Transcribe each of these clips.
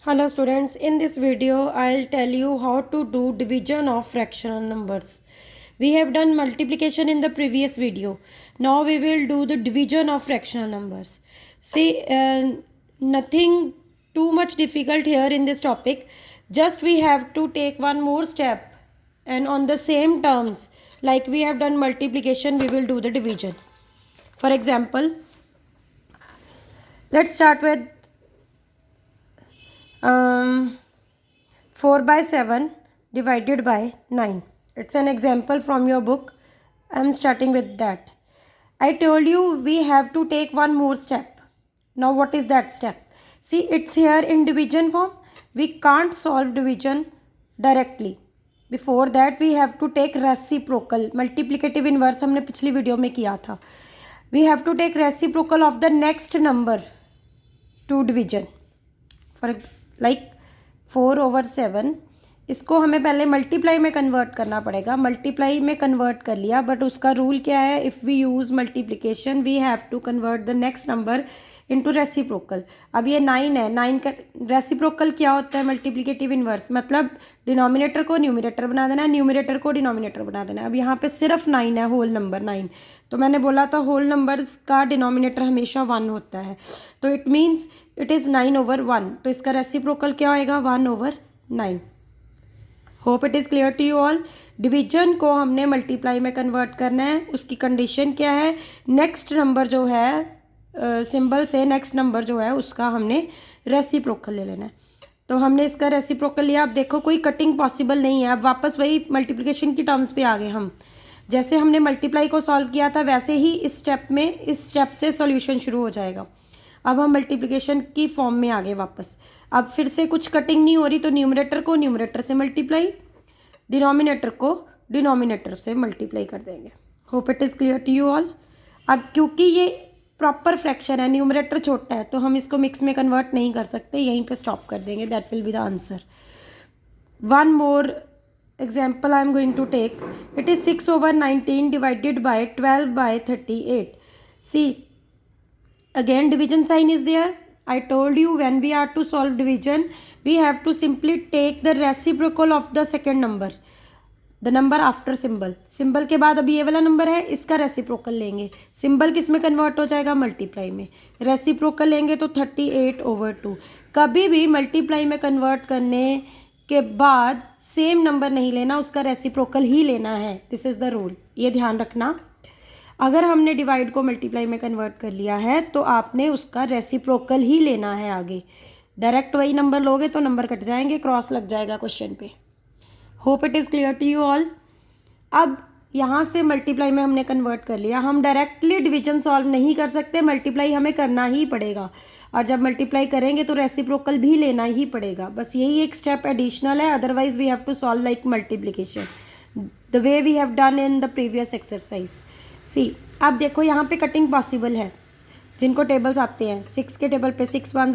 Hello students, in this video I'll tell you how to do division of fractional numbers. We have done multiplication in the previous video. Now we will do the division of fractional numbers. See, nothing too much difficult here in this topic. Just we have to take one more step and on the same terms like we have done multiplication we will do the division. For example, let's start with 4 by 7 divided by 9. It's an example from your book. I'm starting with that. I told you we have to take one more step. Now what is that step? See, it's here in division form. We can't solve division directly. Before that we have to take reciprocal. Multiplicative inverse हमने पिछली video में किया था. We have to take reciprocal of the next number to division. For like 4/7 इसको हमें पहले multiply में convert करना पड़ेगा. मल्टीप्लाई में कन्वर्ट कर लिया, बट उसका रूल क्या है? If we use multiplication we have to convert the next number into reciprocal. अब ये 9 है. 9 का रेसिप्रोकल क्या होता है? Multiplicative inverse. मतलब डिनोमिनेटर को न्यूमरेटर बना देना है, न्यूमरेटर को डिनोमिनेटर बना देना है. अब यहाँ पे सिर्फ 9 है, होल नंबर 9. तो मैंने बोला था होल नंबर्स का डिनोमिनेटर हमेशा 1 होता है. तो इट मीन्स इट इज़ 9/1. तो इसका रेसिप्रोकल क्या होएगा? 1/9. Hope it is clear to you all. Division को हमने मल्टीप्लाई में कन्वर्ट करना है. उसकी कंडीशन क्या है? नेक्स्ट नंबर जो है सिंबल से नेक्स्ट नंबर जो है उसका हमने रेसिप्रोकल ले लेना है. तो हमने इसका रेसिप्रोकल लिया. अब देखो कोई कटिंग पॉसिबल नहीं है. अब वापस वही मल्टीप्लिकेशन की टर्म्स पे आ गए हम. जैसे हमने मल्टीप्लाई को सॉल्व किया था वैसे ही इस स्टेप से सॉल्यूशन शुरू हो जाएगा. अब हम मल्टीप्लिकेशन की फॉर्म में आ गए वापस. अब फिर से कुछ कटिंग नहीं हो रही, तो न्यूमरेटर को न्यूमरेटर से मल्टीप्लाई, डिनोमिनेटर को डिनोमिनेटर से मल्टीप्लाई कर देंगे. Hope it is clear to you all. अब क्योंकि ये प्रॉपर फ्रैक्शन है, न्यूमरेटर छोटा है, तो हम इसको मिक्स में कन्वर्ट नहीं कर सकते. यहीं पे स्टॉप कर देंगे. That will be the answer. One more example I am going to take. It is 6/19 divided by 12/38. See, again division sign is there. I told you when we are to solve division we have to simply take the reciprocal of the second number, the number after symbol. symbol के बाद अभी ये वाला number है, इसका reciprocal लेंगे. Symbol किस में कन्वर्ट हो जाएगा? मल्टीप्लाई में. रेसिप्रोकल लेंगे तो 38/2. कभी भी मल्टीप्लाई में कन्वर्ट करने के बाद सेम नंबर नहीं लेना, उसका रेसिप्रोकल ही लेना है. This is the rule. ये ध्यान रखना. अगर हमने डिवाइड को मल्टीप्लाई में कन्वर्ट कर लिया है तो आपने उसका रेसिप्रोकल ही लेना है. आगे डायरेक्ट वही नंबर लोगे तो नंबर कट जाएंगे, क्रॉस लग जाएगा क्वेश्चन पे. Hope it is clear to you all. अब यहाँ से मल्टीप्लाई में हमने कन्वर्ट कर लिया. हम डायरेक्टली डिवीजन सॉल्व नहीं कर सकते, मल्टीप्लाई हमें करना ही पड़ेगा. और जब मल्टीप्लाई करेंगे तो रेसिप्रोकल भी लेना ही पड़ेगा. बस यही एक स्टेप एडिशनल है. Otherwise we have to solve like multiplication the way we have done in the previous exercise. See, अब देखो यहाँ पे कटिंग पॉसिबल है. जिनको टेबल्स आते हैं, 6 के टेबल पे 6 1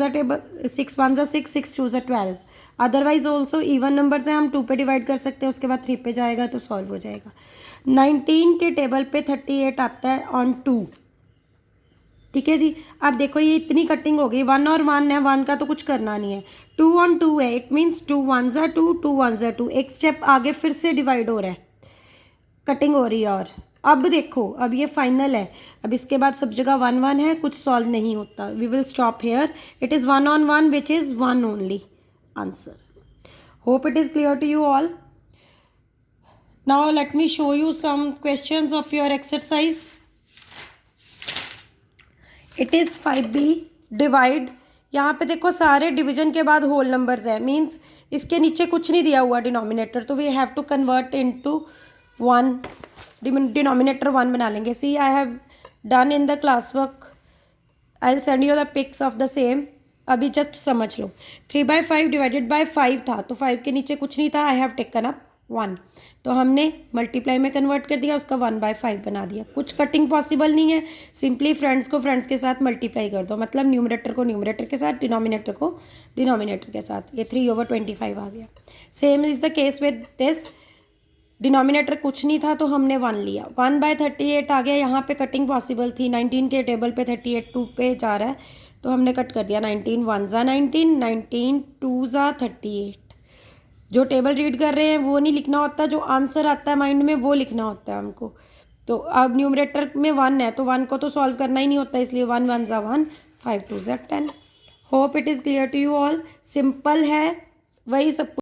6, 6 2 12. अदरवाइज ऑल्सो इवन नंबर से हम 2 पे डिवाइड कर सकते हैं, उसके बाद 3 पे जाएगा तो सॉल्व हो जाएगा. 19 के टेबल पे 38 आता है ऑन 2. ठीक है जी. अब देखो ये इतनी कटिंग हो गई. 1 और 1 है, 1 का तो कुछ करना नहीं है. 2 on 2 है, it means 2 1s are 2, 2 1s are 2. एक स्टेप आगे फिर से डिवाइड हो रहा है, कटिंग हो रही है. और अब देखो, अब ये फाइनल है. अब इसके बाद सब जगह 1 1 है, कुछ सॉल्व नहीं होता. We will stop here. It is 1 on 1 which is 1 only answer. Hope it is clear to you all. Now let me show you some questions of your exercise. It is 5B divide. यहाँ पे देखो सारे division के बाद whole numbers है, means इसके नीचे कुछ नहीं दिया हुआ डिनोमिनेटर, तो we have to convert into 1. Denominator 1 बना लेंगे. See, I have done in the class work. I will send you the pics of the same. अभी जस्ट समझ लो. 3/5 डिवाइडेड बाय 5 था, तो 5 के नीचे कुछ नहीं था. I have taken up 1. तो हमने मल्टीप्लाई में कन्वर्ट कर दिया, उसका 1/5 बना दिया. कुछ कटिंग पॉसिबल नहीं है. सिंपली फ्रेंड्स को फ्रेंड्स के साथ मल्टीप्लाई कर दो. मतलब न्यूमरेटर को न्यूमरेटर के साथ, डिनोमिनेटर को डिनोमिनेटर के साथ. ये 3/25 आ गया. Same is the case with this. Denominator कुछ नहीं था तो हमने 1 लिया. 1/38 आ गया. यहाँ पे कटिंग पॉसिबल थी. 19 के टेबल पे 38 2 पे जा रहा है, तो हमने कट कर दिया 19 1 ज़ा 19, 19 2 ज़ा 38। जो टेबल रीड कर रहे हैं वो नहीं लिखना होता, जो आंसर आता है माइंड में वो लिखना होता है हमको। तो अब न्यूमरेटर में 1 है तो 1 को तो सॉल्व करना ही नहीं होता, इसलिए 1 1 ज़ा 1, 5 2 ज़ा 10। Hope it is clear to you all. Simple है, वही सब